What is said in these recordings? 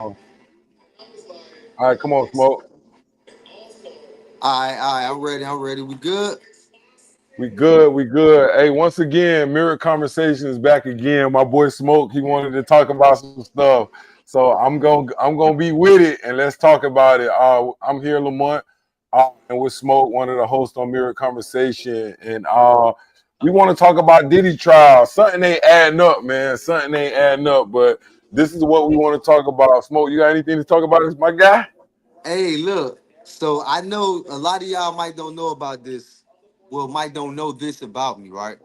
All right, come on, Smoke. All right, I'm ready. I'm ready. We good? We good, we good. Hey, once again, Mirror Conversation is back again. My boy Smoke, he wanted to talk about some stuff. So I'm gonna be with it and let's talk about it. I'm here, Lamont, and with Smoke, one of the hosts on Mirror Conversation. And we want to talk about Diddy trial. Something ain't adding up, man. Something ain't adding up, but this is what we want to talk about. Smoke, you got anything to talk about this, my guy? Hey, look. So I know a lot of y'all might don't know about this. Well, might don't know this about me, right?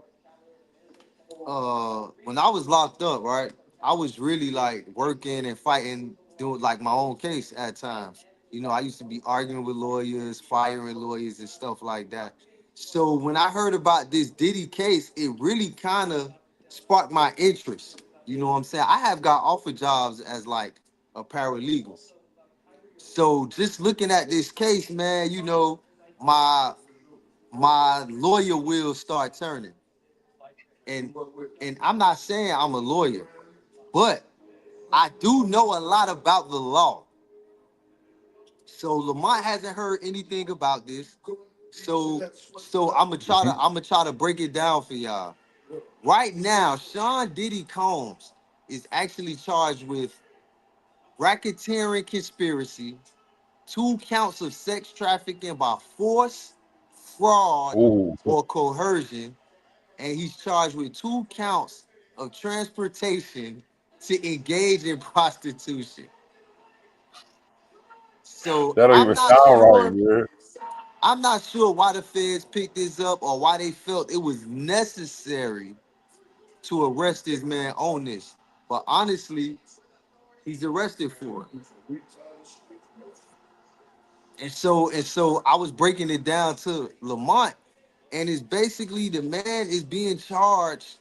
When I was locked up, right, I was really like working and fighting, doing like my own case at times. I used to be arguing with lawyers, firing lawyers, and stuff like that. So when I heard about this Diddy case, it really kind of sparked my interest. You know what I'm saying? I have got offered jobs as like a paralegal. So just looking at this case, man, my my lawyer wheels start turning. And and I'm not saying I'm a lawyer, but I do know a lot about the law. So Lamont hasn't heard anything about this. So I'm gonna try to break it down for y'all. Right now, Sean Diddy Combs is actually charged with racketeering conspiracy, 2 counts of sex trafficking by force, fraud, Ooh, or coercion, and he's charged with 2 counts of transportation to engage in prostitution. So that don't I'm even not sound right, sure. man. I'm not sure why the feds picked this up or why they felt it was necessary to arrest this man on this. But honestly, he's arrested for it. And so I was breaking it down to Lamont, and it's basically the man is being charged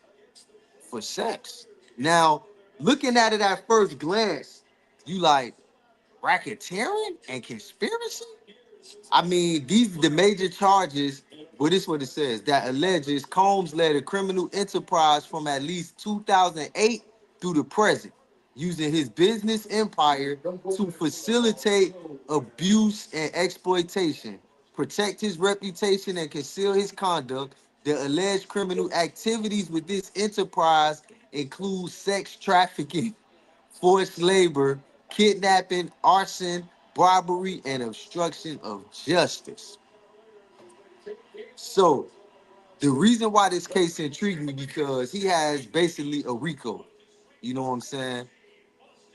for sex. Now, looking at it at first glance, you like racketeering and conspiracy? I mean, these the major charges. Well, this is what it says that alleges Combs led a criminal enterprise from at least 2008 through the present, using his business empire to facilitate abuse and exploitation, protect his reputation, and conceal his conduct. The alleged criminal activities with this enterprise include sex trafficking, forced labor, kidnapping, arson, robbery, and obstruction of justice. So the reason why this case intrigued me because he has basically a RICO. You know what I'm saying?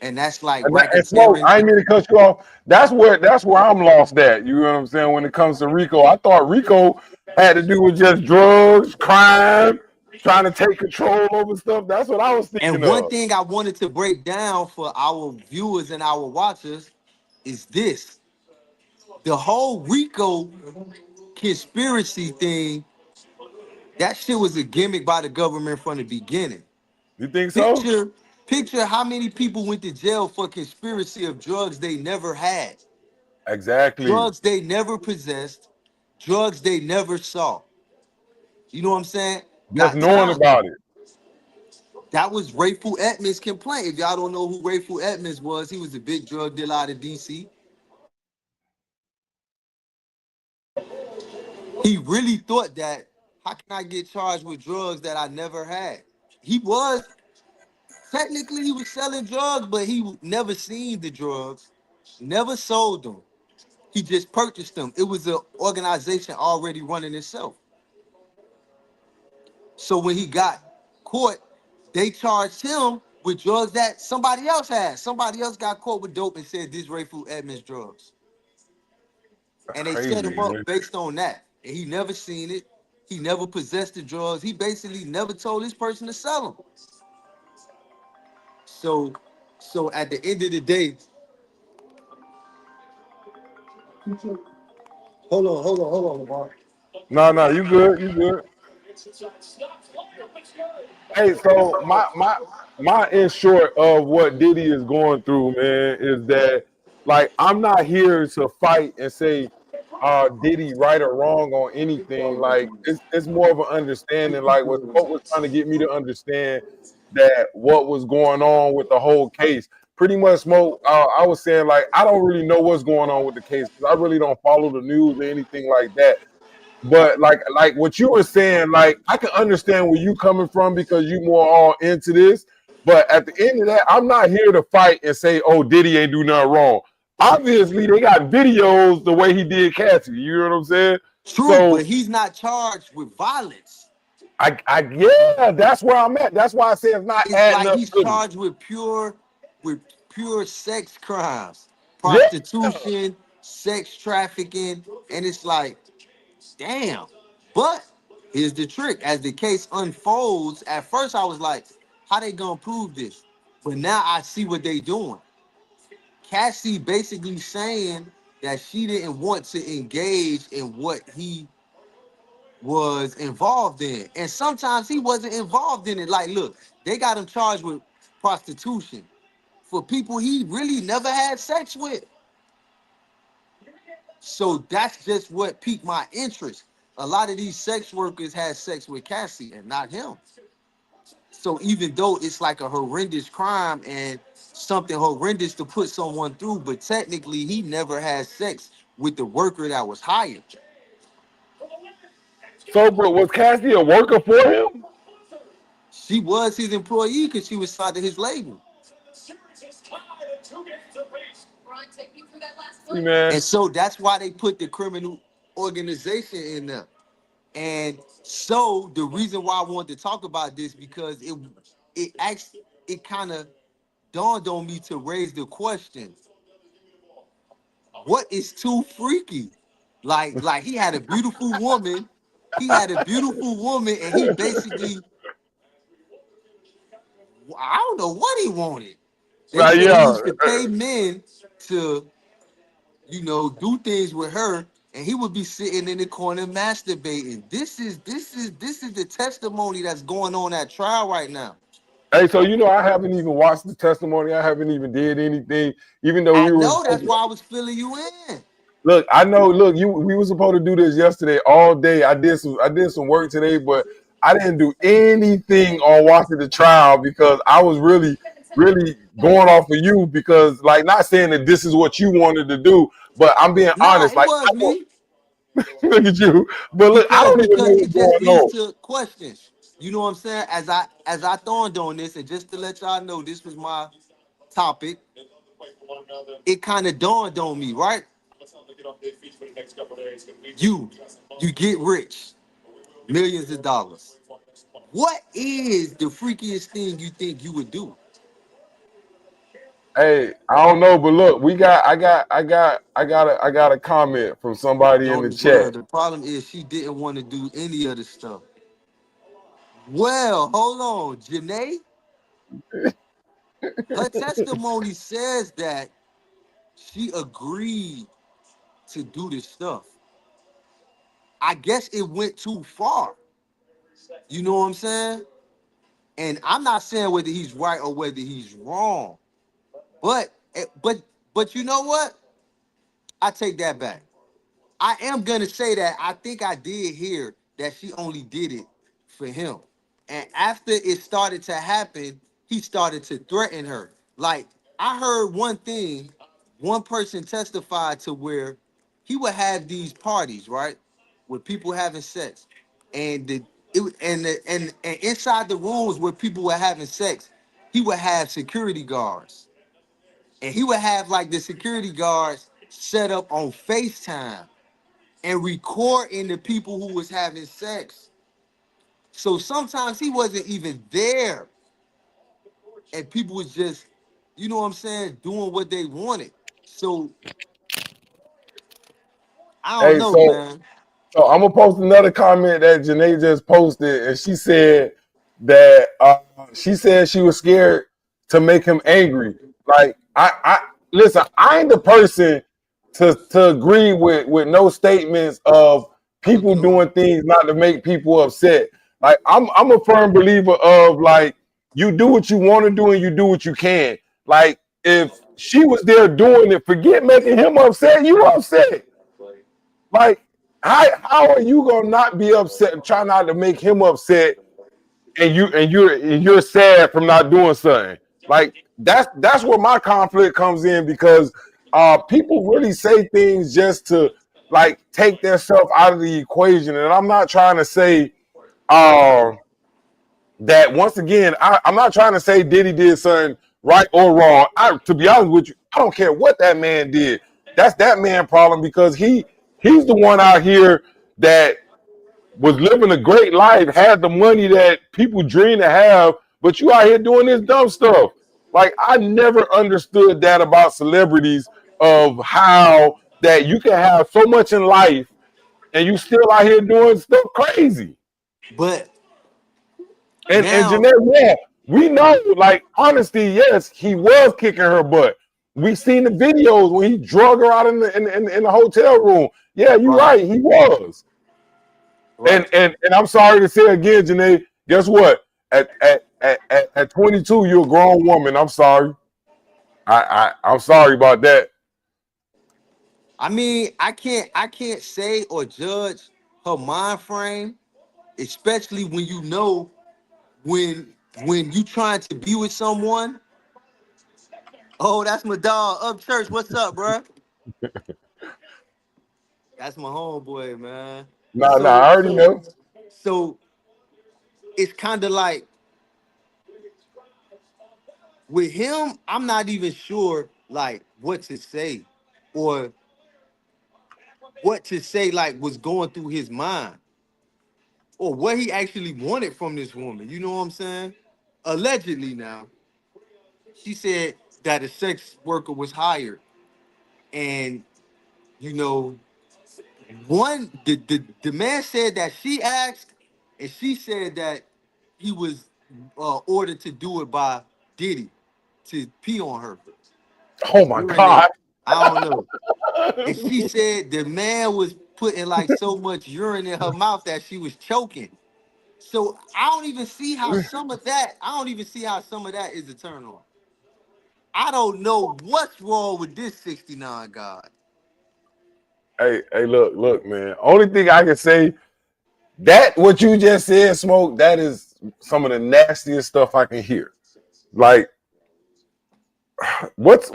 And that's like And Smoke, racketeering. I ain't mean to cut you off. That's where I'm lost at. You know what I'm saying? When it comes to Rico, I thought Rico had to do with just drugs, crime, trying to take control over stuff. That's what I was And thinking one of. thing I wanted to break down for our viewers and our watchers is this: the whole RICO conspiracy thing. That shit was a gimmick by the government from the beginning. You think so? Picture, picture how many people went to jail for conspiracy of drugs they never had, Exactly. drugs they never possessed, drugs they never saw. You know what I'm saying? Just Got knowing time. about it. That was Rayful Edmonds' complaint. If y'all don't know who Rayful Edmonds was, he was a big drug dealer out of DC. He really thought that how can I get charged with drugs that I never had? He was technically he was selling drugs, but he never seen the drugs, never sold them. He just purchased them. It was an organization already running itself. So when he got caught, they charged him with drugs that somebody else had. Somebody else got caught with dope and said this Rayful Edmonds drugs. That's And they set crazy, him up man. based on that. And he never seen it. He never possessed the drugs. He basically never told this person to sell them. So, so at the end of the day, hold on, Lamar. No, no, you good, you good. Hey, so my in short of what Diddy is going through, man, is that like I'm not here to fight and say Diddy right or wrong on anything. Like it's more of an understanding. Like what was trying to get me to understand that what was going on with the whole case. pretty much Smoke. I was saying like I don't really know what's going on with the case because I really don't follow the news or anything like that. But like what you were saying, like I can understand where you coming from because you more all into this. But at the end of that, I'm not here to fight and say, oh, Diddy ain't do nothing wrong. Obviously, they got videos the way he did Cassie. You know what I'm saying? True, So but he's not charged with violence. yeah, that's where I'm at. That's why I say it's not It's adding like up he's to me. charged with pure sex crimes, Yeah. prostitution, sex trafficking, and it's like, damn. But here's the trick: as the case unfolds, at first I was like, how they gonna prove this? But now I see what they doing. Cassie basically saying that she didn't want to engage in what he was involved in. And sometimes he wasn't involved in it. Like, look, they got him charged with prostitution for people he really never had sex with. So that's just what piqued my interest. A lot of these sex workers had sex with Cassie and not him. So even though it's like a horrendous crime and something horrendous to put someone through, but technically he never had sex with the worker that was hired. So, bro, was Cassie a worker for him? She was his employee because she was signed to his label. See, man. And so that's why they put the criminal organization in there. And so the reason why I wanted to talk about this because it kind of dawned on me to raise the question: what is too freaky? Like he had a beautiful woman, and he basically, I don't know what he wanted. They Like, said he yeah. used to pay men to, do things with her, and he would be sitting in the corner masturbating. This is the testimony that's going on at trial right now. Hey, so I haven't even watched the testimony. I haven't even did anything, even though I we were know supposed that's to. why I was filling you in. Look, I know. Look, we were supposed to do this yesterday all day. I did some work today, but I didn't do anything on watching the trial because I was really, really going off of you because, like, not saying that this is what you wanted to do, but I'm being Nah, honest. it Like, was me look at you. But look, I because don't even know because it what's just going leads on. to questions. You know what I'm saying? As I thorned on this, and just to let y'all know, this was my topic. It kind of dawned on me, right? You you get rich, millions of dollars. What is the freakiest thing you think you would do? Hey, I don't know, but look, I got a comment from somebody in the Don't, well, chat. the problem is she didn't want to do any of the stuff. Well, hold on, Janae. Her testimony says that she agreed to do this stuff. I guess it went too far. You know what I'm saying? And I'm not saying whether he's right or whether he's wrong. But but you know what? I take that back. I am gonna say that I think I did hear that she only did it for him. And after it started to happen, he started to threaten her. Like, I heard one thing, one person testified to where he would have these parties, right? With people having sex. And and inside the rooms where people were having sex, he would have security guards. And he would have like the security guards set up on FaceTime and recording the people who was having sex. So sometimes he wasn't even there, and people was just, what I'm saying, doing what they wanted. So I don't Hey, know, so man. So I'm gonna post another comment that Janae just posted, and she said that she said she was scared to make him angry. Like I listen, I ain't the person to agree with no statements of people Okay. doing things not to make people upset. Like I'm a firm believer of like you do what you want to do and you do what you can. Like if she was there doing it, forget making him upset, you upset. Like, how are you gonna not be upset? Try not to make him upset, and you're sad from not doing something. Like that's where my conflict comes in because people really say things just to like take themselves out of the equation. And I'm not trying to say uh, that once again, I'm not trying to say Diddy did something right or wrong. To be honest with you, I don't care what that man did. That's that man problem because he's the one out here that was living a great life, had the money that people dream to have, but you out here doing this dumb stuff. Like I never understood that about celebrities of how that you can have so much in life and you still out here doing stuff crazy. But And now, Jeanette, yeah, we know, like honesty, yes, he was kicking her butt. We seen the videos when he drug her out in the hotel room. Yeah, you're right, right, he was. And right. and and I'm sorry to say again, Janae, guess what? At 22, you're a grown woman. I'm sorry. I'm sorry about that. I mean, I can't say or judge her mind frame, especially when you know when you trying to be with someone. Oh, that's my dog. Up church, what's up, bruh? That's my homeboy, man. Nah, So I already so know. so it's kind of like with him, I'm not even sure like what to say or what to say like what's going through his mind or what he actually wanted from this woman. You know what I'm saying? Allegedly now, she said that a sex worker was hired and you know the man said that she asked and she said that he was ordered to do it by Diddy to pee on her, Oh my urinate. God. I don't know. And she said the man was putting like so much urine in her mouth that she was choking. So I don't even see how some of that. I don't even see how some of that is a turn on. I don't know what's wrong with this 69 God. Hey, look, man. Only thing I can say that what you just said, Smoke, that is some of the nastiest stuff I can hear. Like, what's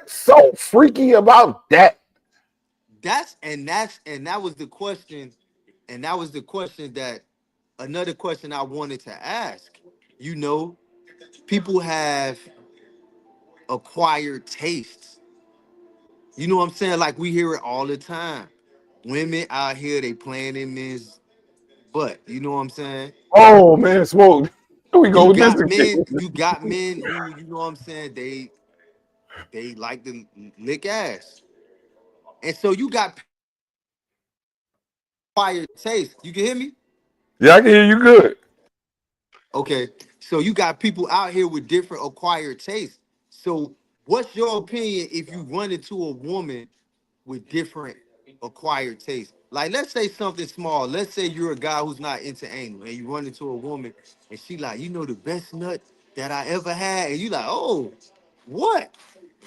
so freaky about that? And that was the question, and that was the question that another question I wanted to ask. You know, people have acquired tastes. You know what I'm saying? Like we hear it all the time. Women out here, they playing in men's butt. You know what I'm saying? Oh man, Smoke. Here we go with this again. You got men who, you know what I'm saying, they like to lick ass. And so you got acquired taste. You can hear me? Yeah, I can hear you good. Okay. So you got people out here with different acquired tastes. So what's your opinion if you run into a woman with different acquired tastes? Like let's say something small. Let's say you're a guy who's not into anal and you run into a woman and she like, you know the best nut that I ever had. And you like, oh, what?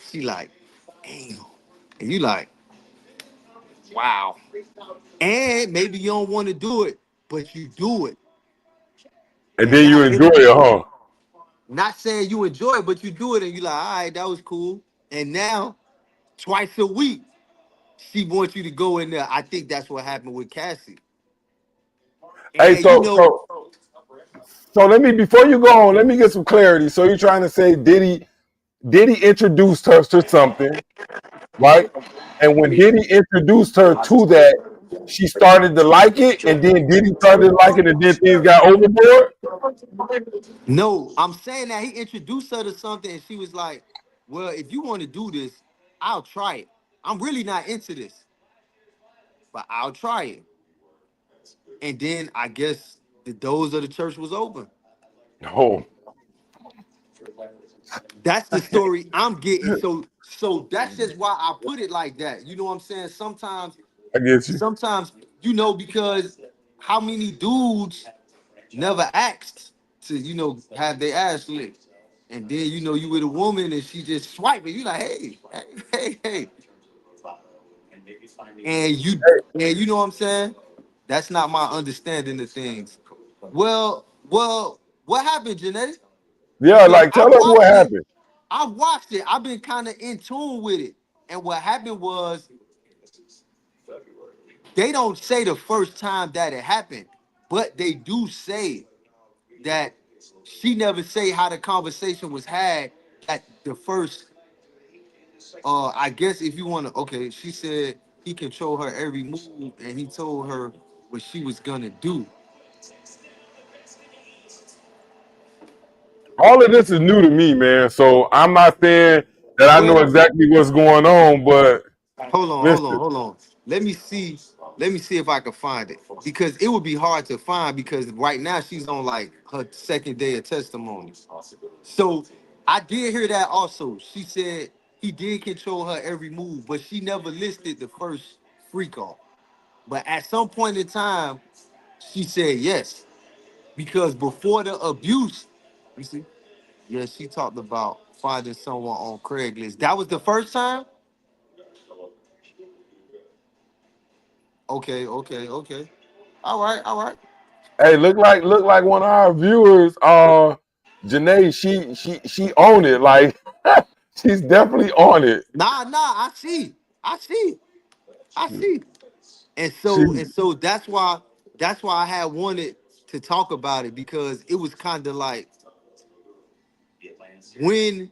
She like, anal. And you like, wow. And maybe you don't want to do it, but you do it. And And then now you enjoy it, huh? not saying you enjoy it, but you do it and you like, all right, that was cool. And now twice a week, she wants you to go in there. I think that's what happened with Cassie. Hey, And you know, so let me before you go on, let me get some clarity. So you're trying to say Diddy introduced her to something, right? And when Diddy introduced her to that, she started to like it, and then Diddy started to like it, and then things got overboard. no, I'm saying that he introduced her to something and she was like, well, if you want to do this, I'll try it. I'm really not into this, but I'll try it. And then I guess the doors of the church was open. No, That's the story I'm getting. So that's just why I put it like that. You know what I'm saying? I get you. Sometimes, because how many dudes never asked to, have their ass licked. And then you with a woman and she just swiping. You like, hey, hey, hey, hey. And you know what I'm saying? That's not my understanding of things. Well, what happened, Janae? Yeah, because like tell us what happened. I watched it. I've been kind of in tune with it. And what happened was they don't say the first time that it happened, but they do say that she never say how the conversation was had at the first I guess if you want to okay, she said he controlled her every move and he told her what she was gonna do. All of this is new to me, man. So I'm not saying that I know Well, exactly what's going on, but listen, hold on. Let me see. Let me see if I can find it because it would be hard to find because right now she's on like her second day of testimony. So I did hear that also. She said he did control her every move, but she never listed the first freak off. But at some point in time, she said yes because before the abuse, you see, yeah, she talked about finding someone on Craigslist. That was the first time. Okay, okay, okay. All right, all right. hey, look like one of our viewers, Janae, she owned it. Like she's definitely on it. Nah. I see. I see. I see. She And so that's why I had wanted to talk about it because it was kind of like when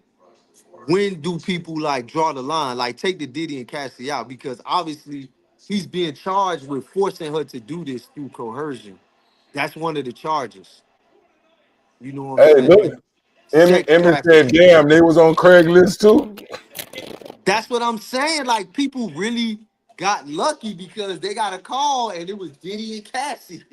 when do people like draw the line? Like take the Diddy and Cassie out because obviously he's being charged with forcing her to do this through coercion. That's one of the charges. You know what I'm hey saying? look, Sex Emmett said, trafficking. damn, they was on Craigslist too. That's what I'm saying. Like people really got lucky because they got a call and it was Diddy and Cassie.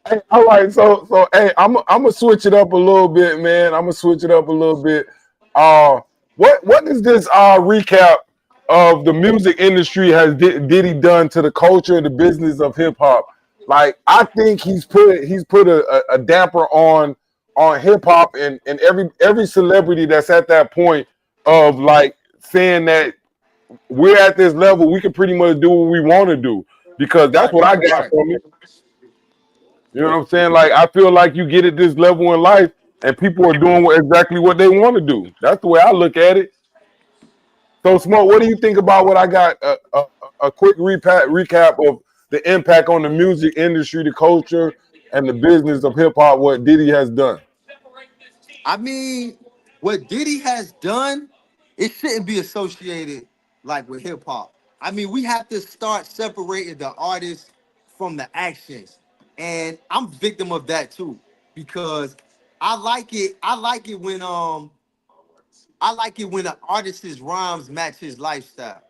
Hey, all right, so hey, I'm gonna switch it up a little bit, man. I'm gonna switch it up a little bit. Uh, what is this recap of the music industry has Diddy done to the culture, the business of hip hop? Like, I think he's put a damper on hip hop and every celebrity that's at that point of like saying that we're at this level, we can pretty much do what we want to do because that's Right, what I right, got right. from it. You know what I'm saying? Like I feel like you get at this level in life, and people are doing exactly what they want to do. That's the way I look at it. So, Smoke, what do you think about what I got? A quick recap of the impact on the music industry, the culture, and the business of hip hop. What Diddy has done. I mean, what Diddy has done, it shouldn't be associated like with hip hop. I mean, we have to start separating the artist from the actions. And I'm victim of that too. Because I like it when I like it when an artist's rhymes match his lifestyle.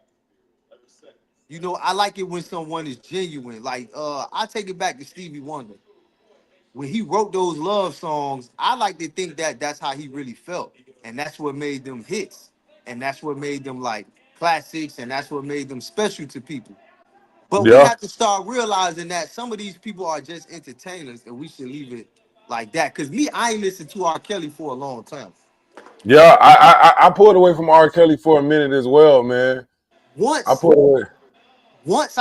You know, I like it when someone is genuine. Like I take it back to Stevie Wonder. When he wrote those love songs, I like to think that that's how he really felt, and that's what made them hits, and that's what made them like classics, and that's what made them special to people. But we Yeah, have to start realizing that some of these people are just entertainers, and we should leave it like that. Cause me, I ain't listened to R. Kelly for a long time. yeah. I pulled away from R. Kelly for a minute as well, man. I Once pulled away. once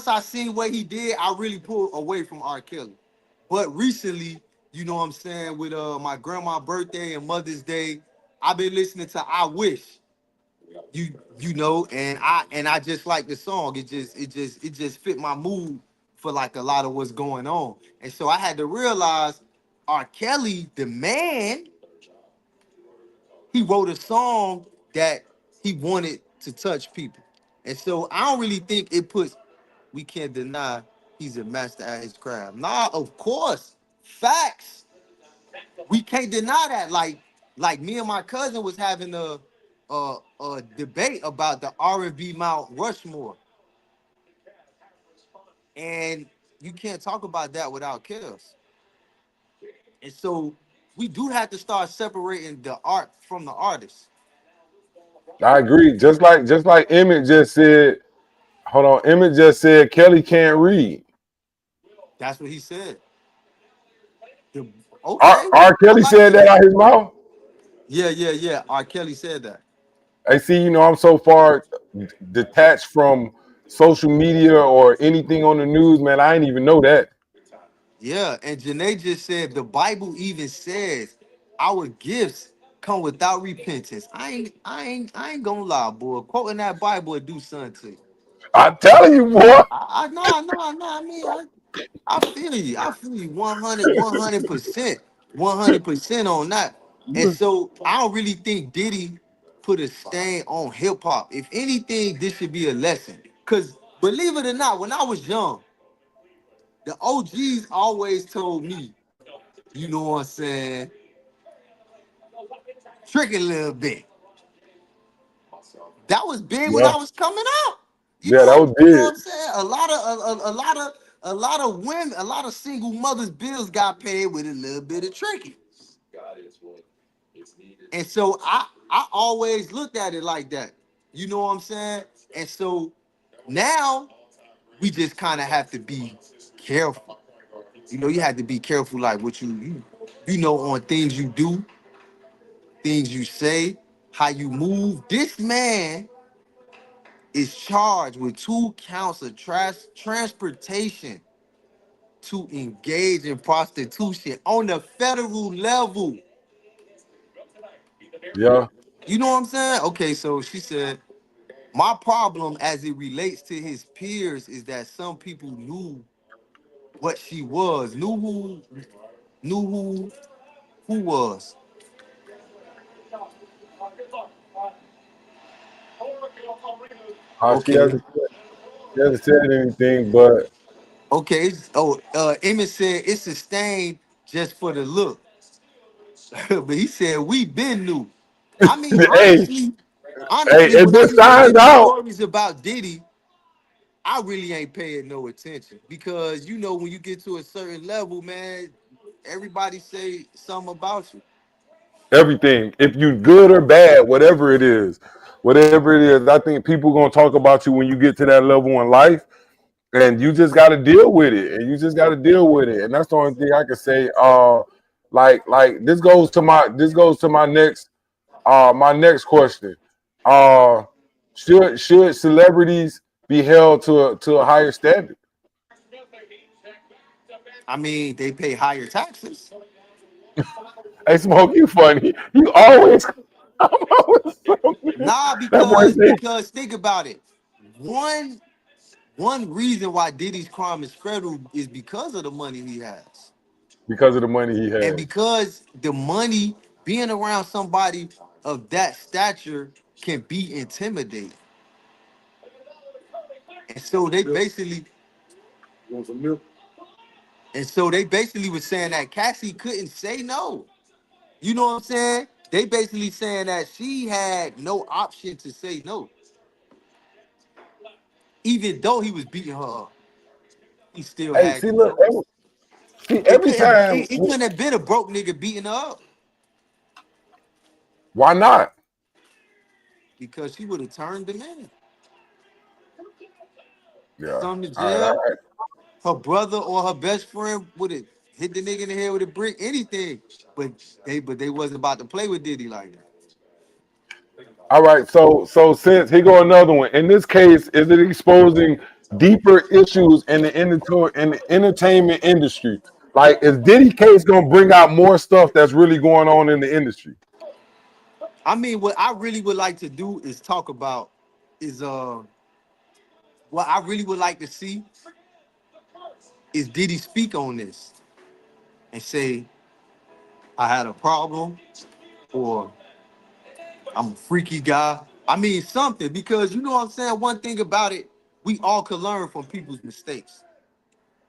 I seen what he did, I really pulled away from R. Kelly. But recently, you know what I'm saying, with my grandma's birthday and Mother's Day, I've been listening to I Wish. You know, and I just like the song. It just fit my mood for like a lot of what's going on. And so I had to realize R. Kelly, the man, he wrote a song that he wanted to touch people. And so I don't really think it puts we can't deny he's a master at his craft. Nah, of course. Facts. We can't deny that. Like me and my cousin was having a debate about the R&B Mount Rushmore. And you can't talk about that without chaos. And so we do have to start separating the art from the artist. I agree. Just like Emmett just said. Hold on, Emmett just said Kelly can't read. That's what he said. The- R. okay, R. I Kelly like said that that. out his mouth. Yeah. R. Kelly said that. I see, I'm so far detached from social media or anything on the news, man. I didn't even know that. Yeah, and Janae just said the Bible even says our gifts come without repentance. I ain't gonna lie, boy. Quoting that Bible will do something to you. I'm telling you, boy. I mean, I feel you. I feel you 100%, 100% on that. And so I don't really think Diddy put a stain on hip hop. If anything, this should be a lesson. Cause believe it or not, when I was young, the OGs always told me, you know what I'm saying, trick it a little bit. That was big when Yeah, I was coming up. yeah, that was You know what big. I'm saying? A lot of women, a lot of single mothers' bills got paid with a little bit of tricky. And so I always looked at it like that. You know what I'm saying? And so now we just kind of have to be careful. You know, you have to be careful like what you know on things you do, things you say, how you move. This man is charged with 2 counts of transportation to engage in prostitution on the federal level. Yeah, You know what I'm saying? Okay, so she said, my problem as it relates to his peers is that some people knew what she was, knew who was. she Okay. hasn't said anything, but Okay. Oh, Emmett said it's sustained just for the look. But he said we been new. I mean, hey, honestly, if when I this used to hear signs these out, stories about Diddy, I really ain't paying no attention because you know when you get to a certain level, man, everybody say something about you. everything, if you good or bad, whatever it is, I think people gonna talk about you when you get to that level in life, and you just got to deal with it, and you just got to deal with it, and that's the only thing I can say. Like this goes to my next question. Uh, should celebrities be held to a higher standard? I mean, they pay higher taxes. Hey, Smoke, you funny. You always, I'm always Nah, that boy say because think about it. One one reason why Diddy's crime is federal is because of the money he has. because of the money he And has. because the money, being around somebody of that stature can be intimidating. And so they basically and so they basically was saying that Cassie couldn't say no. You know what I'm saying? They basically saying that she had no option to say no. Even though he was beating her up, he still Hey, had see, look, control. see, It every couldn't time, it, it couldn't have been a broke nigga beating her up why not? because she would have turned him in, Yeah, thrown to all right, all jail. right. Her brother or her best friend would have hit the nigga in the head with a brick, anything. But they wasn't about to play with Diddy like that. All right, so since here go another one. In this case, is it exposing deeper issues in the entertainment industry? Like, is Diddy case gonna bring out more stuff that's really going on in the industry? I mean, what I really would like to do is talk about is what I really would like to see is Diddy speak on this and say I had a problem or I'm a freaky guy. I mean something because you know what I'm saying. One thing about it, we all can learn from people's mistakes.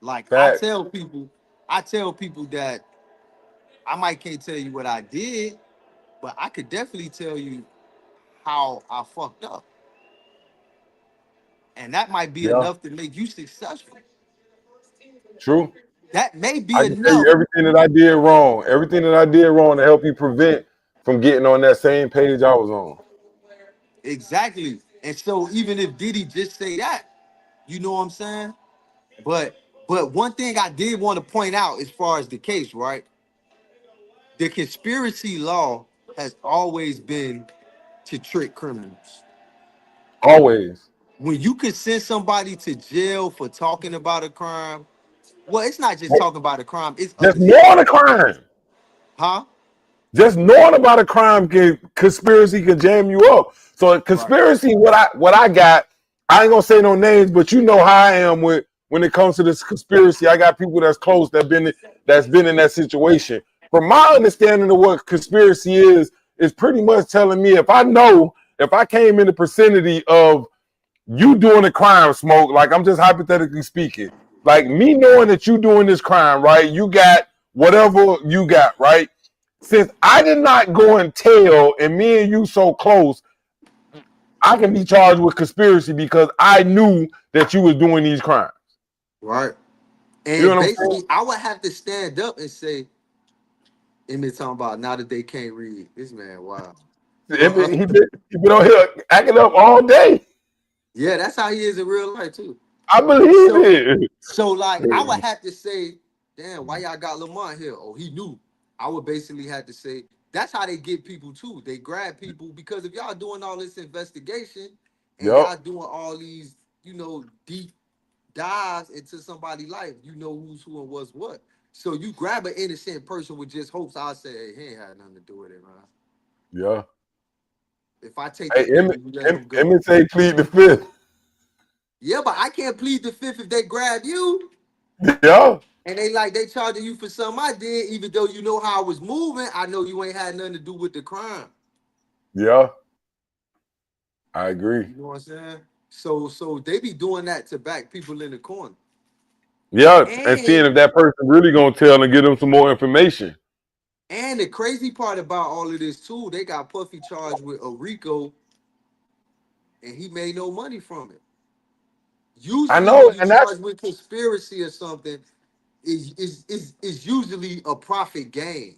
Like Facts. I tell people that I might can't tell you what I did, but I could definitely tell you how I fucked up, and that might be Yeah, enough to make you successful. true. That may be I can tell you enough. everything that I did wrong to help you prevent from getting on that same page I was on. Exactly. And so even if Diddy just say that, you know what I'm saying? But one thing I did want to point out as far as the case, right? The conspiracy law has always been to trick criminals. Always. When you could send somebody to jail for talking about a crime, Well, it's not just talking about a crime. It's Just other shit. knowing a crime. Huh? Just knowing about a crime conspiracy can jam you up. So a Right. conspiracy, what I got, I ain't gonna say no names, but you know how I am with when it comes to this conspiracy. I got people that's close that's been in that situation. From my understanding of what conspiracy is pretty much telling me if I came in the vicinity of you doing a crime, Smoke, like I'm just hypothetically speaking, like me knowing that you doing this crime, right? You got whatever you got, right? Since I did not go and tell, and me and you so close, I can be charged with conspiracy because I knew that you was doing these crimes. Right. You know And what I'm saying? basically, I would have to stand up and say, and me talking about now that they can't read. This man, wow. He been on here acting up all day. Yeah, that's how he is in real life too. I believe So, it. so like I would have to say, damn, why y'all got Lamont here? Oh, he knew. I would basically have to say, that's how they get people too. They grab people because if y'all doing all this investigation and Yep. y'all doing all these, deep dives into somebody's life, you know who's who and what's what. So you grab an innocent person with just hopes. I'll say, hey, he ain't had nothing to do with it, man. Yeah. If I take the Hey, fifth, you let him go. Emmett say plead the fifth. Yeah, but I can't plead the fifth if they grab you. Yeah. And they charging you for something I did, even though you know how I was moving. I know you ain't had nothing to do with the crime. Yeah. I agree. You know what I'm saying? So they be doing that to back people in the corner. Yeah, and seeing And if that person really gonna tell and give them some more information. and the crazy part about all of this too, they got Puffy charged with a RICO, and he made no money from it. I Usually, know, when you and that's charge with conspiracy or something, is usually a profit gain,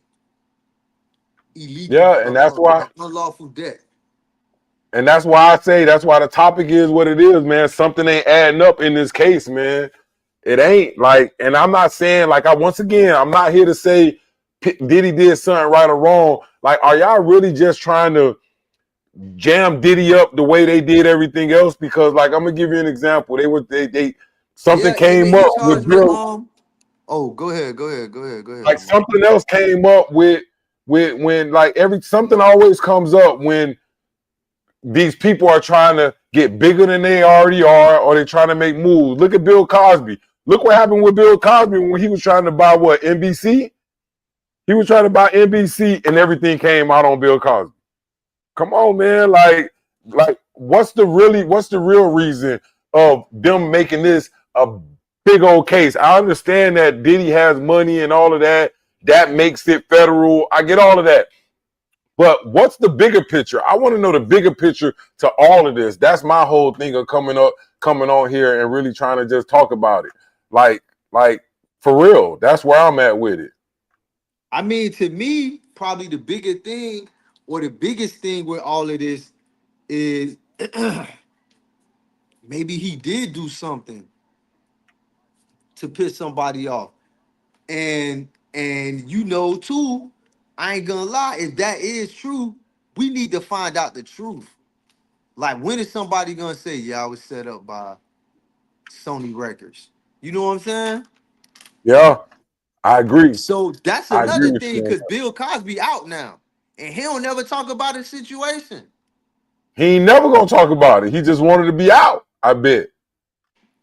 illegal, yeah, unlawful debt. and that's why I say that's why the topic is what it is, man. Something ain't adding up in this case, man. It ain't like, and I'm not saying like once again, I'm not here to say Diddy did something right or wrong. Like, are y'all really just trying to jam Diddy up the way they did everything else? Because like I'm gonna give you an example. They something Yeah, even came he up with charged with Bill. Oh, go ahead, go ahead, Like Lamar. something else came up with when like every something always comes up when these people are trying to get bigger than they already are, or they're trying to make moves. Look at Bill Cosby. Look what happened with Bill Cosby when he was trying to buy what, NBC? He was trying to buy NBC and everything came out on Bill Cosby. Come on, man. Like what's the real reason of them making this a big old case? I understand that Diddy has money and all of that. That makes it federal. I get all of that. But what's the bigger picture? I want to know the bigger picture to all of this. That's my whole thing of coming on here and really trying to just talk about it. Like for real. That's where I'm at with it. I mean, to me, probably the bigger thing or the biggest thing with all of this is maybe he did do something to piss somebody off. And too, I ain't gonna lie, if that is true, we need to find out the truth. Like, when is somebody gonna say, yeah, I was set up by Sony Records? You know what I'm saying? Yeah, I agree. So that's I agree another with thing you on because that. Bill Cosby out now. And he don't never talk about his situation. He ain't never gonna talk about it. He just wanted to be out, I bet.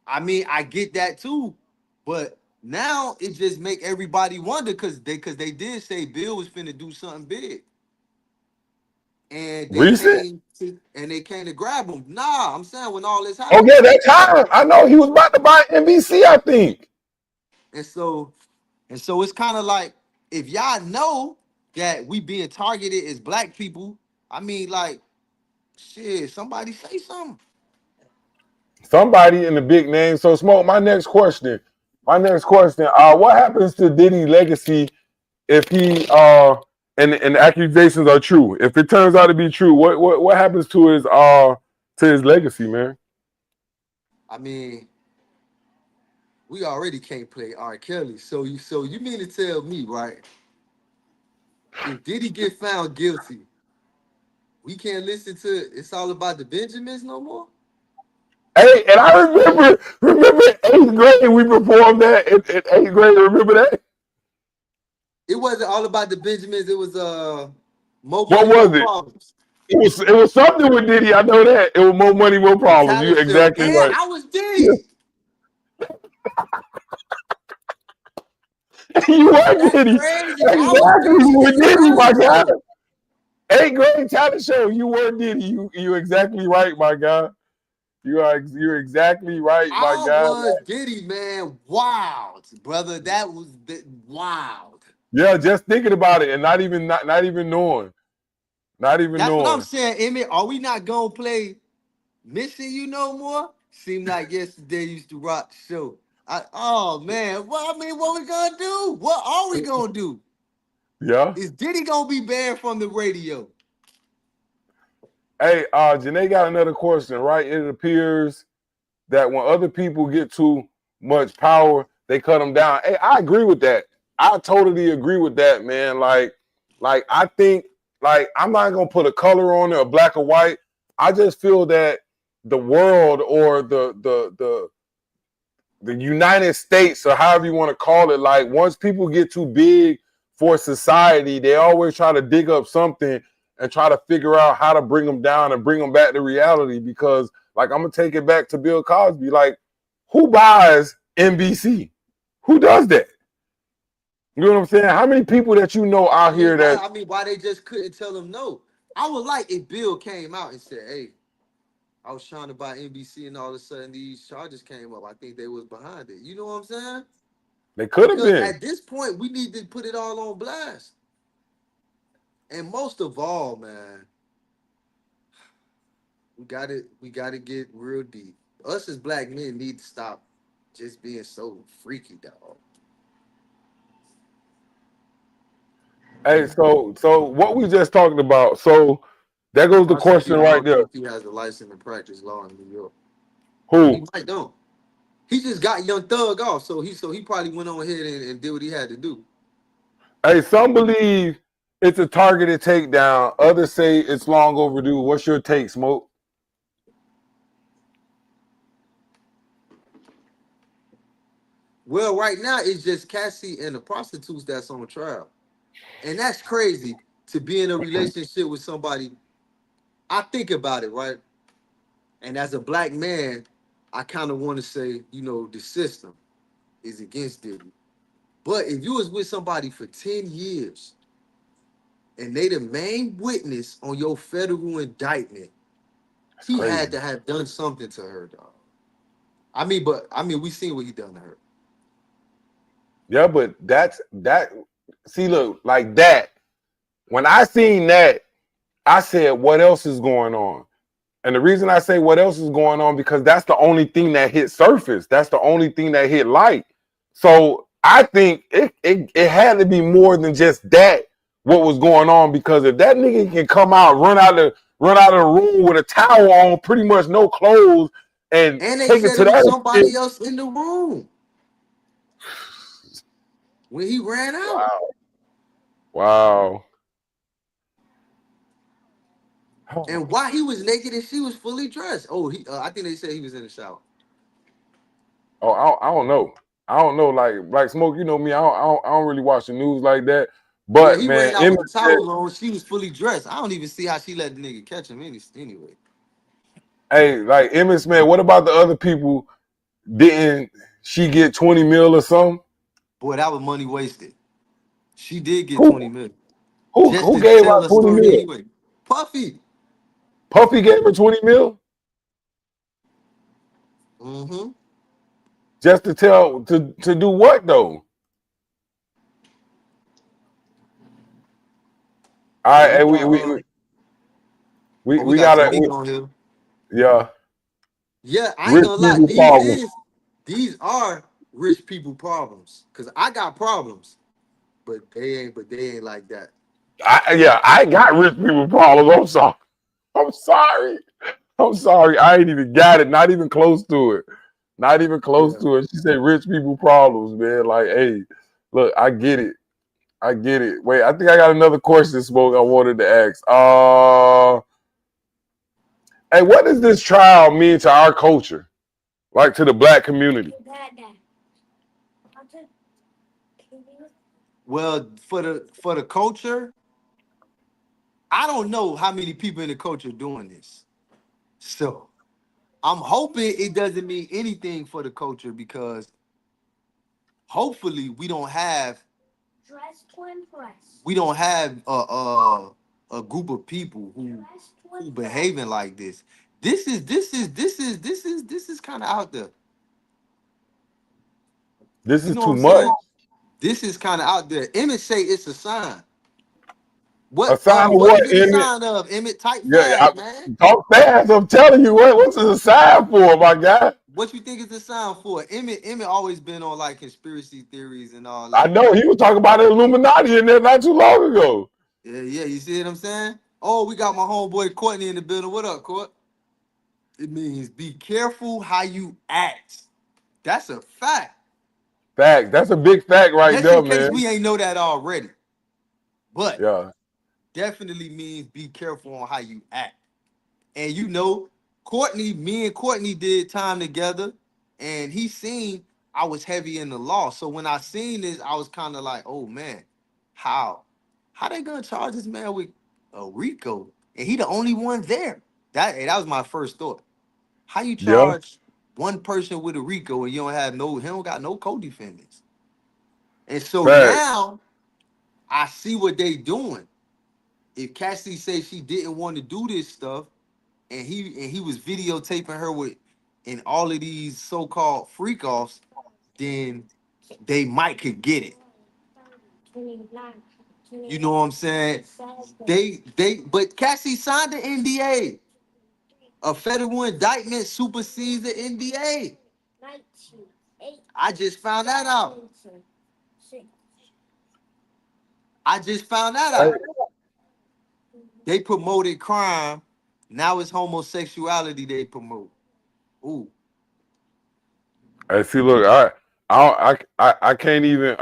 I mean, I get that too, but now it just make everybody wonder because they did say Bill was finna do something big, and Recent? they came to grab him. Nah, I'm saying when all this Oh happened, yeah, that time. I know he was about to buy NBC, I think. and so it's kind of like if y'all know that we being targeted as black people, I mean, like shit, somebody say something. Somebody in the big name. So Smoke, my next question. What happens to Diddy legacy if he and the accusations are true? If it turns out to be true, what happens to his legacy, man? I mean, we already can't play R. Kelly, so you mean to tell me, right? If Diddy get found guilty, we can't listen to "It's All About the Benjamins" no more. Hey, and I remember 8th grade we performed that in 8th grade. Remember that? It wasn't all about the Benjamins. It was more What money, was more it? problems. It was something with Diddy. I know that. It was more money, more The problems. talent You're show, exactly and right. I was Diddy. You were That's Diddy. crazy. I was Exactly. Diddy You were in the Diddy, my talent guy. show. 8th grade talent show. You were Diddy. You're exactly right, my guy. You're exactly right, my I guy. was Diddy, man. Wild, brother. That was wild. Yeah, just thinking about it and not even knowing. Not even That's what I'm knowing. saying, Emmett. Are we not gonna play Missing You No More? Seemed like yesterday used to rock the show. Oh man, well, I mean, what we gonna do? What are we gonna do? Yeah. Is Diddy gonna be banned from the radio? Hey, Janae got another question, right? It appears that when other people get too much power, they cut them down. Hey, I agree with that. I totally agree with that, man. Like I think, like I'm not gonna put a color on it, or black or white. I just feel that the world or the United States, or however you want to call it, like once people get too big for society, they always try to dig up something and try to figure out how to bring them down and bring them back to reality. Because, like, I'm gonna take it back to Bill Cosby. Like, who buys NBC? Who does that? You know what I'm saying? How many people that you know out here that Why they just couldn't tell him no? I would like if Bill came out and said, "Hey, I was trying to buy NBC, and all of a sudden these charges came up. I think they was behind it." You know what I'm saying? they could have Because been? at this point, we need to put it all on blast. And most of all, man, we gotta get real deep. Us as black men need to stop just being so freaky, dog. Hey, so what we just talked about. So there goes the question Prosecutor, I right don't there. think he has a license to practice law in New York. He Who? might don't. He just got Young Thug off, so he probably went on ahead and did what he had to do. Hey, some believe it's a targeted takedown. Others say it's long overdue. What's your take, Smoke? Well, right now it's just Cassie and the prostitutes that's on trial, and that's crazy to be in a relationship with somebody. I think about it, right? And as a black man, I kind of want to say, the system is against Diddy. But if you was with somebody for 10 years and they the main witness on your federal indictment, That's he crazy. had to have done something to her, dog. We seen what he done to her. Yeah, but that's that. See, look, like that. When I seen that, I said, "What else is going on?" And the reason I say what else is going on because that's the only thing that hit surface. That's the only thing that hit light. So I think it had to be more than just that. What was going on? Because if that nigga can come out, run out of the room with a towel on, pretty much no clothes, and And they take it said to it was that extent. somebody else in the room when he ran out. Wow. Wow. And why he was naked and she was fully dressed. Oh, I think they said he was in the shower. Oh, I don't know. I don't know. Like Smoke, you know me. I don't really watch the news like that. Yeah, But he man, ran out Emmett with the said, towel on. She was fully dressed. I don't even see how she let the nigga catch him anyway. "Hey, like Emmett Smith, what about the other people? Didn't she get 20 mil or something? Boy, that was money wasted. She did get Who 20 million just who to gave tell out her 20 story mil? anyway. Puffy. Puffy gave her 20 mil Mm-hmm. just to tell to do what though? All right, Well, hey, we we got we we we, we we got gotta Tariq on here. yeah, Yeah, I ain't rich gonna lie. people problem. These are rich people problems. Cause I got problems, but they ain't like that. I got rich people problems. I'm sorry. I'm sorry. I'm sorry. I ain't even got it. Not even close to it. Not even close Yeah. to it. She said rich people problems, man. Like, hey, look, I get it. I get it. Wait, I think I got another question, Smoke, I wanted to ask. Hey, what does this trial mean to our culture, like to the black community? Well, for the culture, I don't know how many people in the culture are doing this. So I'm hoping it doesn't mean anything for the culture because hopefully we don't have a group of people who behaving like this. This is kind of out there. This You is know what too I'm much. saying? This is kind of out there. Emmett say it's a sign. A What sign of what what, is it a Emmett? sign of? Emmett, type Yeah, fast, man. talk fast. I'm telling you, what's the sign for, my guy? What you think is the sign for? Emmett always been on like conspiracy theories and all I that. know he was talking about the Illuminati in there not too long ago. Yeah, yeah, you see what I'm saying? Oh, we got my homeboy Courtney in the building. What up, Court? It means be careful how you act. That's a fact. Fact. That's a big fact right Just there, in case man. we ain't know that already. But Yeah. definitely means be careful on how you act. And you know, me and Courtney did time together, and he seen I was heavy in the law. So when I seen this, I was kind of like, oh man, how? How they gonna charge this man with a RICO? And he the only one there. That was my first thought. How you Yeah. charge one person with a RICO and you don't have no, he don't got no co-defendants. And so Fact. now I see what they doing. If Cassie says she didn't want to do this stuff, and he was videotaping her with in all of these so-called freak offs, then they might could get it. You know what I'm saying? But Cassie signed the NDA. A federal indictment supersedes the NDA. I just found that out. I just found that Hey, out. They promoted crime. Now it's homosexuality they promote. Ooh. see, look, I can't even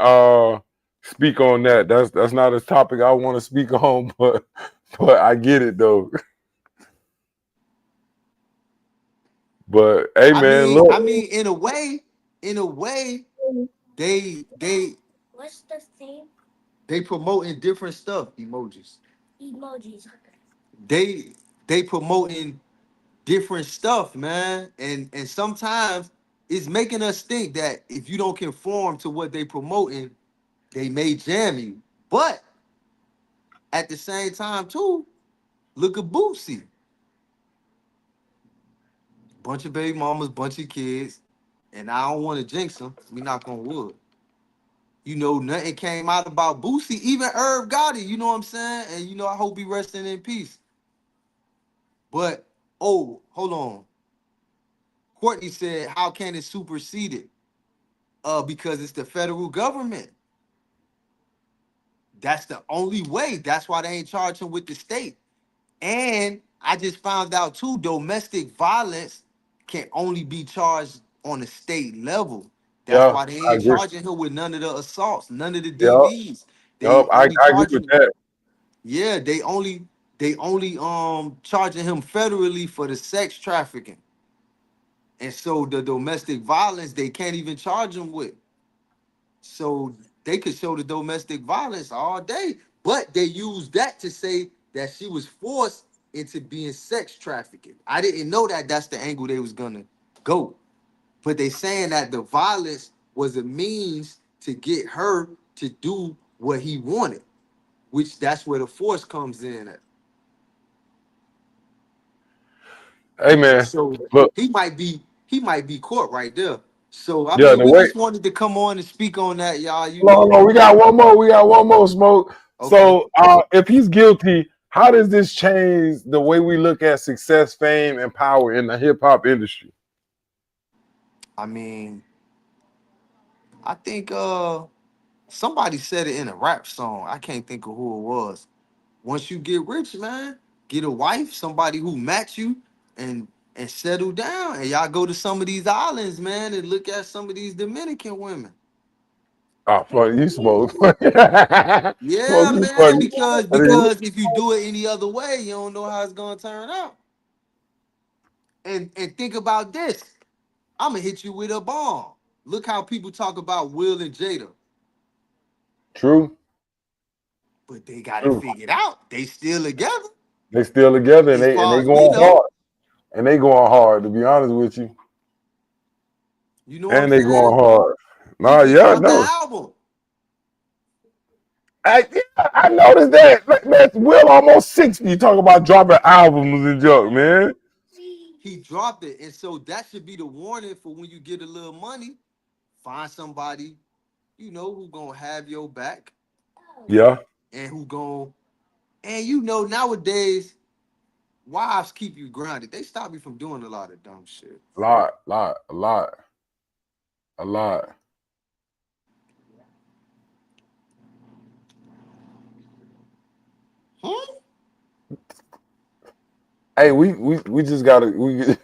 speak on that. That's not a topic I want to speak on, but I get it though. But hey, I man, mean, look, I mean, in a way, they they promoting different stuff. Emojis. They they promoting different stuff, man, and sometimes it's making us think that if you don't conform to what they promoting, they may jam you. But at the same time, too, look at Boosie, bunch of baby mamas, bunch of kids, and I don't want to jinx them. We knock on wood. You know, nothing came out about Boosie, even Herb Gotti, you know what I'm saying? And you know, I hope he resting in peace. But oh, hold on. Courtney said, how can it supersede it? Because it's the federal government. That's the only way. That's why they ain't charging with the state. And I just found out too, domestic violence can only be charged on a state level. That's yeah, why they I ain't agree. charging her with none of the assaults, none of the Yep, DVs. yep, They only I agree with charging, that. yeah, they only charging him federally for the sex trafficking. And so the domestic violence they can't even charge him with. So they could show the domestic violence all day, but they use that to say that she was forced into being sex trafficking. I didn't know that that's the angle they was gonna go, but they saying that the violence was a means to get her to do what he wanted, which that's where the force comes in at. Hey, man, So look, he might be caught right there. So I yeah, mean, the we way. just wanted to come on and speak on that, y'all. You No, know, no, we got one more. We got one more smoke. okay. So, if he's guilty, how does this change the way we look at success, fame, and power in the hip hop industry? I mean, I think somebody said it in a rap song. I can't think of who it was. Once you get rich, man, get a wife, somebody who match you, and settle down. And y'all go to some of these islands, man, and look at some of these Dominican women. Oh, funny, you smoke. Yeah, Smoke, you man, funny. because I mean, because if you do it any other way, you don't know how it's gonna turn out. And think about this. I'm gonna hit you with a bomb. Look how people talk about Will and Jada, True, but they got it true. figured out. They still together, They still together and as they far as we going know. hard. And they going hard, to be honest with you. You know what I'm And they saying? going hard. He Nah, just yeah, dropped the no. album. I noticed that. Like, man, Will almost 60. You talk about dropping albums and junk, man. He dropped it, and so that should be the warning for when you get a little money. Find somebody who gonna have your back, Yeah. and who gonna and nowadays wives keep you grounded. They stop you from doing a lot of dumb shit. A lot. Huh? Hey, we just gotta we gotta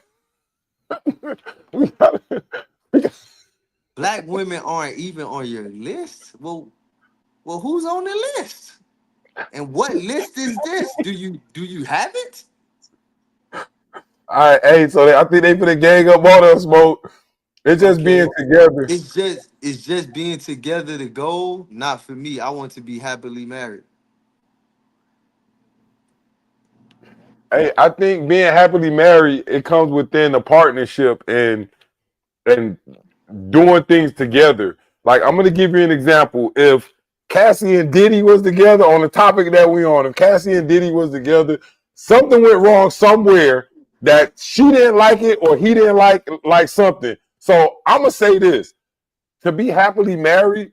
we got Black women aren't even on your list. Well, who's on the list? And what list is this? Do you have it? all right, hey, so I think they finna gang up on us, smoke. It's just being Okay. together. It's just being together the goal. Not for me. I want to be happily married. Hey, I think being happily married, it comes within a partnership and doing things together. Like I'm gonna give you an example. If Cassie and Diddy was together on the topic that we on, if Cassie and Diddy was together, something went wrong somewhere that she didn't like it or he didn't like something. So I'm gonna say this: to be happily married,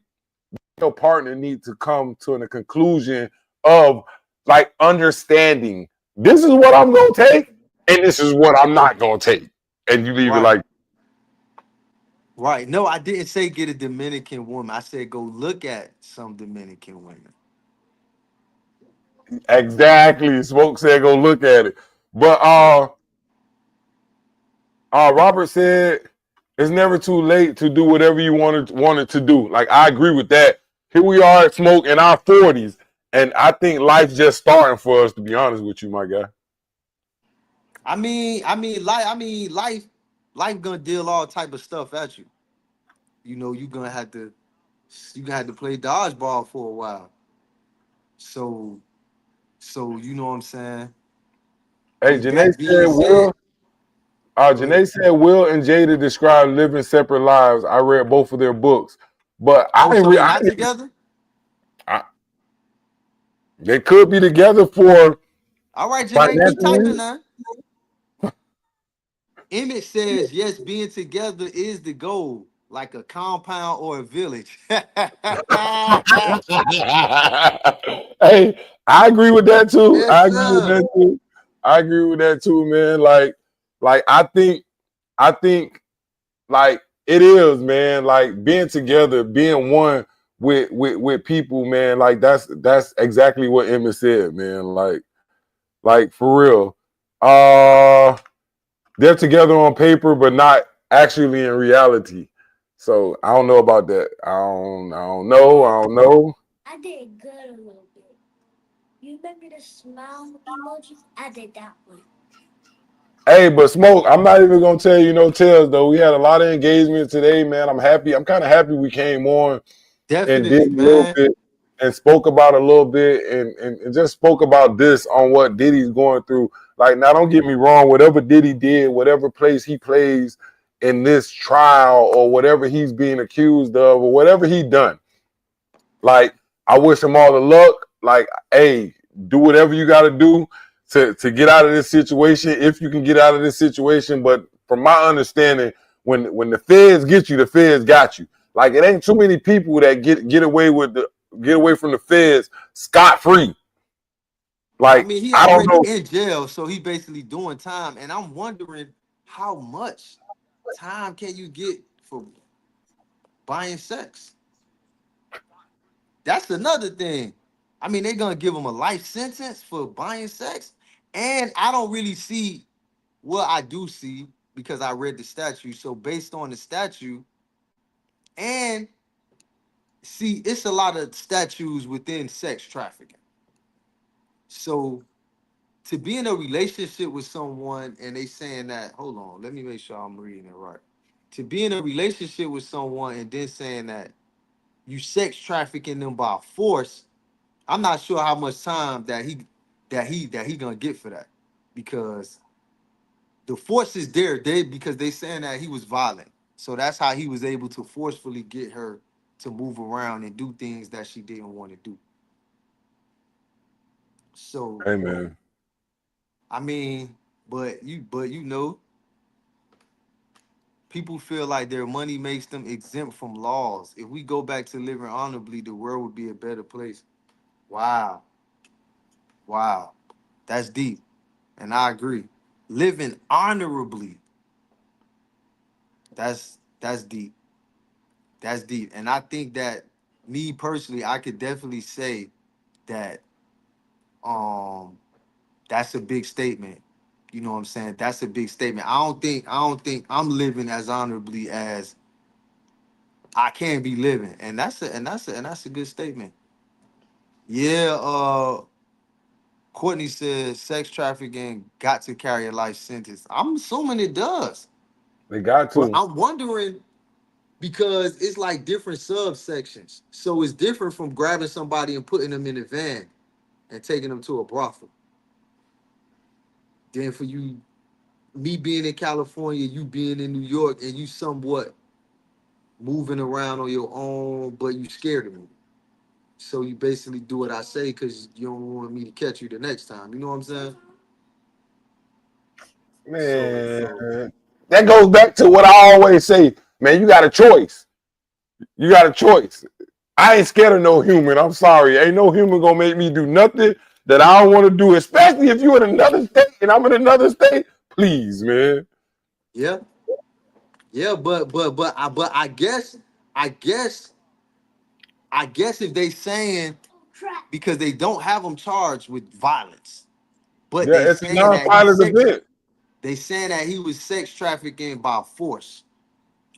your partner needs to come to a conclusion of like understanding. This is what I'm gonna take, and this is what I'm not gonna take, and you leave it Right. like Right. No, I didn't say get a Dominican woman. I said go look at some Dominican women. exactly. Smoke said go look at it. But Robert said it's never too late to do whatever you wanted to do. Like I agree with that. Here we are at Smoke in our 40s, and I think life's just starting for us. To be honest with you, my guy. Life gonna deal all type of stuff at you. You gonna have to play dodgeball for a while. So you know what I'm saying. Hey, With that being said, go ahead. Janae said Will and Jada describe living separate lives. I read both of their books, but Oh, so they not together? I they could be together for All right, Janae, keep financial typing reasons. now. Emmett says yes, being together is the goal, like a compound or a village. Hey, I agree with that too. Yes, sir. I agree with that too, man. Like I think like it is, man. Like being together, being one with people, man. Like that's exactly what Emmett said, man. Like for real. Uh, they're together on paper, but not actually in reality. So I don't know about that. I don't know. I don't know. I did good a little bit. You remember the smile emoji? I did that one. Hey, but Smoke, I'm not even gonna tell you no tales though. We had a lot of engagement today, man. I'm happy. I'm kind of happy we came on and did Definitely, a little man. bit and spoke about a little bit and just spoke about this on what Diddy's going through. Like, now don't get me wrong, whatever Diddy did, whatever place he plays in this trial or whatever he's being accused of or whatever he done, like, I wish him all the luck. Like, hey, do whatever you got to do to get out of this situation if you can get out of this situation. But from my understanding, when the feds get you, the feds got you. Like, it ain't too many people that get away from the feds scot free. I Like, mean, he I don't already know. in jail, so he basically doing time. And I'm wondering how much time can you get for buying sex? That's another thing. I mean, they're gonna give him a life sentence for buying sex, and I don't really see. Well, I do see because I read the statute. So based on the statute, and see, it's a lot of statutes within sex trafficking. So to be in a relationship with someone and they saying that, hold on, let me make sure I'm reading it right. To be in a relationship with someone and then saying that you sex trafficking them by force, I'm not sure how much time that he gonna get for that, because the force is there. Because they saying that he was violent, so that's how he was able to forcefully get her to move around and do things that she didn't want to do. So Hey man. I mean, but people feel like their money makes them exempt from laws. If we go back to living honorably, the world would be a better place. Wow, wow, that's deep, and I agree. Living honorably, that's deep. That's deep. And I think that, me personally, I could definitely say that um that's a big statement. You know what I'm saying? That's a big statement. I don't think I'm living as honorably as I can be living. And that's a good statement. Yeah, Courtney says sex trafficking got to carry a life sentence. I'm assuming it does. They got But to. I'm wondering, because it's like different subsections. So it's different from grabbing somebody and putting them in a van and taking them to a brothel. Then for you, me being in California, you being in New York, and you somewhat moving around on your own, but you scared of me. So you basically do what I say because you don't want me to catch you the next time. You know what I'm saying? So Man, that goes back to what I always say, man, you got a choice. You got a choice. I ain't scared of no human. I'm sorry. Ain't no human gonna make me do nothing that I don't want to do, especially if you're in another state and I'm in another state. Please, man. yeah, yeah, I guess I guess if they saying, because they don't have them charged with violence, but Yeah, they it's a saying that non-violent event. they saying that he was sex trafficking by force.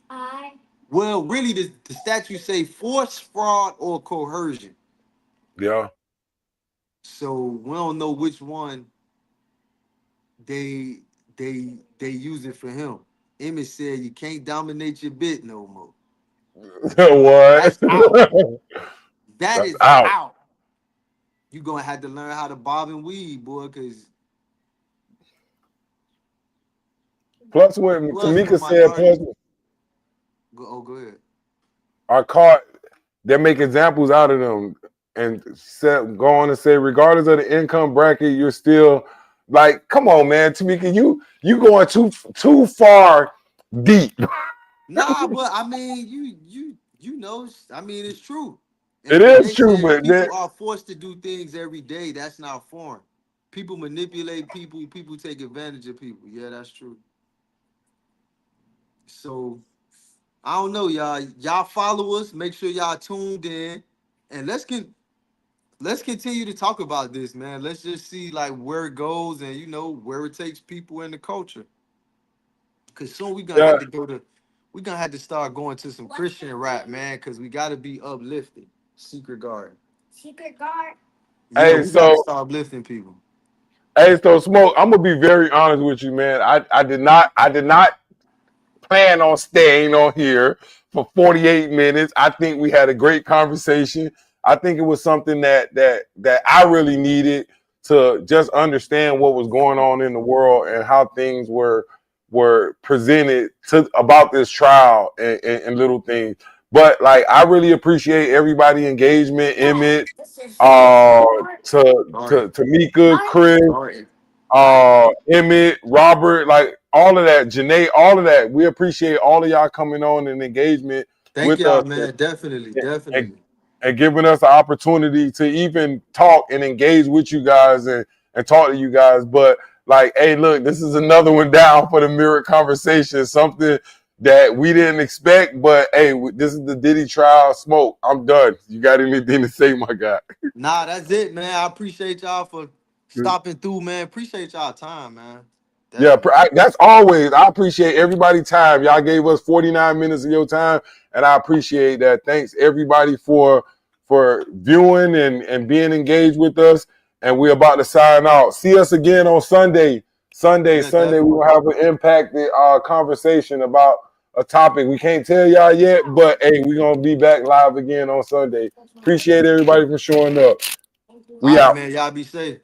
I Well, really, the statute say force, fraud, or coercion. Yeah. So we don't know which one they they using for him. Emmett said you can't dominate your bit no more. What? That's out. That That's is out. out. You gonna have to learn how to bob and weave, boy. Cause Plus, when plus for Tamika said, plus, minority, go ahead. are caught, they make examples out of them and go on and say, regardless of the income bracket, you're still like, come on, man, Tamika, you going too far deep. Nah, but I mean, you know, I mean, it's true. It And is they true, said but then, people are forced to do things every day. That's not foreign. People manipulate people. People take advantage of people. Yeah, that's true. So I don't know, y'all. Y'all follow us. Make sure y'all tuned in, and let's continue to talk about this, man. Let's just see like where it goes, and where it takes people in the culture. Cause soon yeah. we gonna have to start going to some Christian rap, man. Cause we gotta be uplifted. Secret Garden. secret guard. Yeah, Hey, we gotta so, start uplifting people. hey, so Smoke, I'm gonna be very honest with you, man. I did not plan on staying on here for 48 minutes. I think we had a great conversation. I think it was something that I really needed to just understand what was going on in the world and how things were presented to about this trial and little things. But like, I really appreciate everybody engagement, Dad, Emmett, this is secret uh, guard. to Tamika, What? Chris, Garden. Emmett, Robert, like all of that, Janae, all of that. We appreciate all of y'all coming on and engagement Thank with y'all, us man. Definitely, and, definitely. and giving us the opportunity to even talk and engage with you guys and talk to you guys. But like, hey, look, this is another one down for the mirror conversation, something that we didn't expect. But hey, this is the Diddy trial. Smoke, I'm done. You got anything to say, my guy? Nah, that's it, man. I appreciate y'all for stopping through, man. Appreciate y'all time, man. Yeah, Definitely. that's always. I appreciate everybody's time. Y'all gave us 49 minutes of your time, and I appreciate that. Thanks everybody for viewing and being engaged with us. and we're about to sign out. See us again on Sunday. Sunday, Yeah, we will have an impacted conversation about a topic. We can't tell y'all yet, but hey, we're gonna be back live again on Sunday. Appreciate everybody for showing up. All We right, out. man. Y'all be safe.